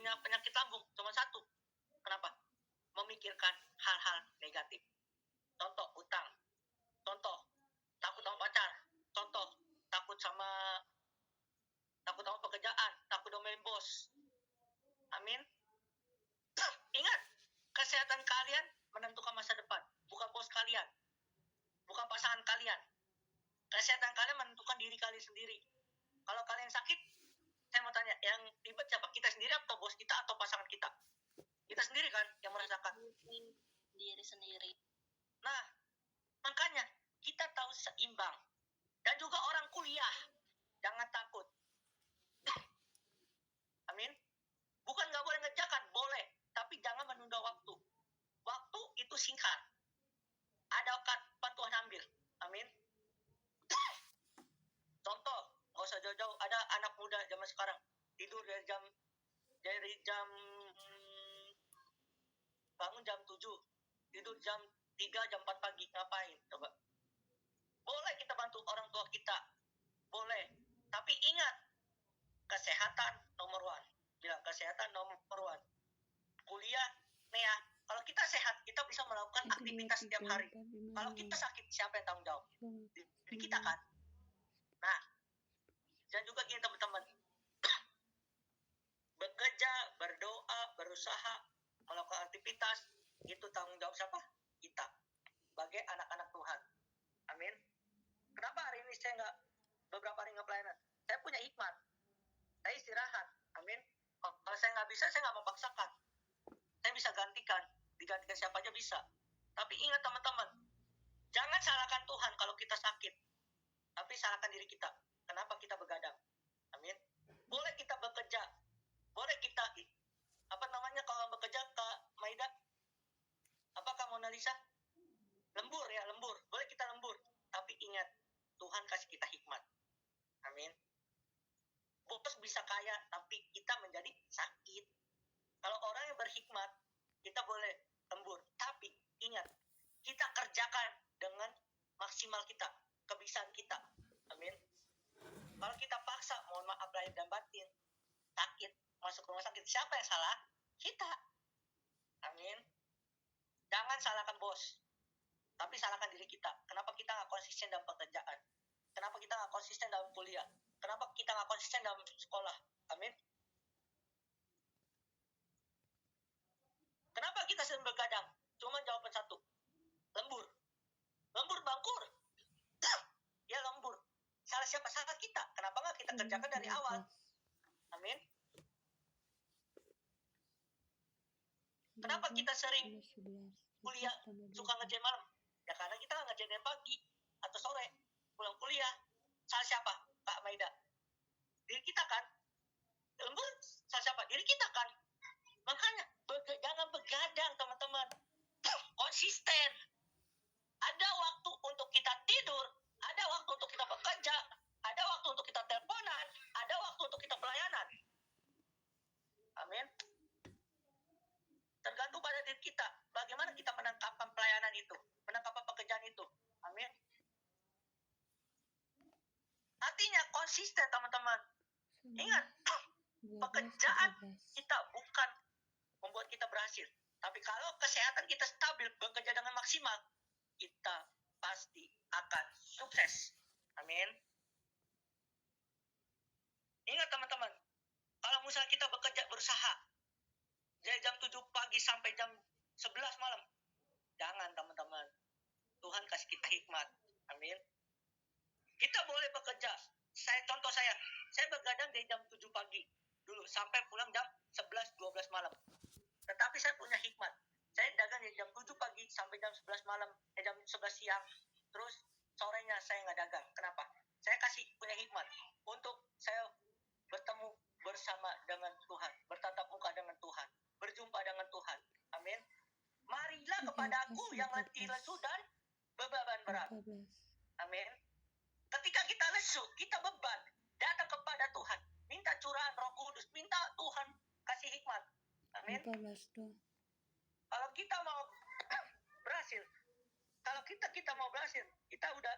punya penyakit lambung cuma satu. Kenapa? Memikirkan hal-hal negatif. Contoh utang, contoh takut sama pacar, contoh takut sama pekerjaan, takut sama bos. Amin. Ingat, kesehatan kalian menentukan masa depan, bukan bos kalian, bukan pasangan kalian. Kesehatan kalian menentukan diri kalian sendiri. Kalau kalian sakit, saya mau tanya, yang ribet siapa? Kita sendiri atau bos kita atau pasangan kita? Kita sendiri kan yang merasakan. Diri sendiri. Nah, makanya kita tahu seimbang. Dan juga orang kuliah, jangan takut. Amin. Bukan nggak boleh ngerjakan, boleh. Tapi jangan menunda waktu. Waktu itu singkat. Ada kapan Tuhan ambil. Amin. Contoh, nggak usah jauh-jauh. Ada anak muda zaman sekarang tidur dari jam bangun jam 7, tidur jam 3, jam 4 pagi. Ngapain? Coba. Boleh kita bantu orang tua kita. Boleh. Tapi ingat, kesehatan nomor 1. Bilang kesehatan nomor 1. Kuliah, nih ya. Kalau kita sehat, kita bisa melakukan aktivitas setiap hari. Kalau kita sakit, siapa yang tanggung jawab? Diri kita kan? Nah, dan juga gini teman-teman. Bekerja, berdoa, berusaha, melakukan aktivitas, itu tanggung jawab siapa? Kita. Sebagai anak-anak Tuhan. Amin. Kenapa hari ini saya beberapa hari nggak pelayanan? Saya punya hikmat. Saya istirahat. Amin. Kalau saya nggak bisa, saya nggak memaksakan. Saya bisa gantikan. Digantikan siapa aja bisa. Tapi ingat teman-teman, jangan salahkan Tuhan kalau kita sakit. Tapi salahkan diri kita. Kenapa kita begadang? Amin. Boleh kita bekerja. Boleh kita, kalau bekerja, Kak Maida? Apakah Mona Lisa? Lembur ya, lembur. Boleh kita lembur. Tapi ingat, Tuhan kasih kita hikmat. Amin. Bos bisa kaya, tapi kita menjadi sakit. Kalau orang yang berhikmat, kita boleh lembur. Tapi ingat, kita kerjakan dengan maksimal kita, kebisaan kita. Amin. Kalau kita paksa, mohon maaf lahir dan batin, sakit, masuk rumah sakit, siapa yang salah? Kita. Amin. Jangan salahkan bos, tapi salahkan diri kita. Kenapa kita nggak konsisten dalam pekerjaan? Kenapa kita nggak konsisten dalam kuliah? Kenapa kita nggak konsisten dalam sekolah? Amin. Kenapa kita sering begadang? Cuma jawaban satu. Lembur. Lembur bangkur. Ya lembur. Salah siapa? Salah kita. Kenapa nggak kita kerjakan dari awal? Amin. Kenapa kita sering kuliah suka ngerjain malam? Ya karena kita nggak ngerjain pagi atau sore pulang kuliah. Salah siapa? Kak Maida. Diri kita kan. Lembur salah siapa? Diri kita kan. Makanya jangan begadang teman-teman. Konsisten. Ada waktu untuk kita tidur, ada waktu untuk kita bekerja, ada waktu untuk kita teleponan, ada waktu untuk kita pelayanan. Amin. Tergantung pada diri kita. Bagaimana kita menangkapkan pelayanan itu, menangkapkan pekerjaan itu. Amin. Artinya konsisten teman-teman. Ingat, pekerjaan kita bukan membuat kita berhasil. Tapi kalau kesehatan kita stabil, bekerja dengan maksimal, kita pasti akan sukses. Amin. Ingat teman-teman, kalau misalnya kita bekerja berusaha dari jam 7 pagi sampai jam 11 malam, jangan teman-teman. Tuhan kasih kita hikmat. Amin. Kita boleh bekerja. Contoh saya begadang dari jam 7 pagi dulu sampai pulang jam 11-12 malam. Tetapi saya punya hikmat. Saya dagang dari jam 7 pagi sampai jam 11 malam, jam 11 siang. Terus sorenya saya nggak dagang. Kenapa? Saya punya hikmat untuk saya bertemu bersama dengan Tuhan, bertatap muka dengan Tuhan, berjumpa dengan Tuhan. Amin. Marilah kepadaku yang letih lesu dan beban berat. Amin. Ketika kita lesu, kita beban, datang kepada Tuhan, minta curahan Roh Kudus, minta Tuhan kasih hikmat. Amin. Kalau kita mau berhasil, kita mau berhasil, kita udah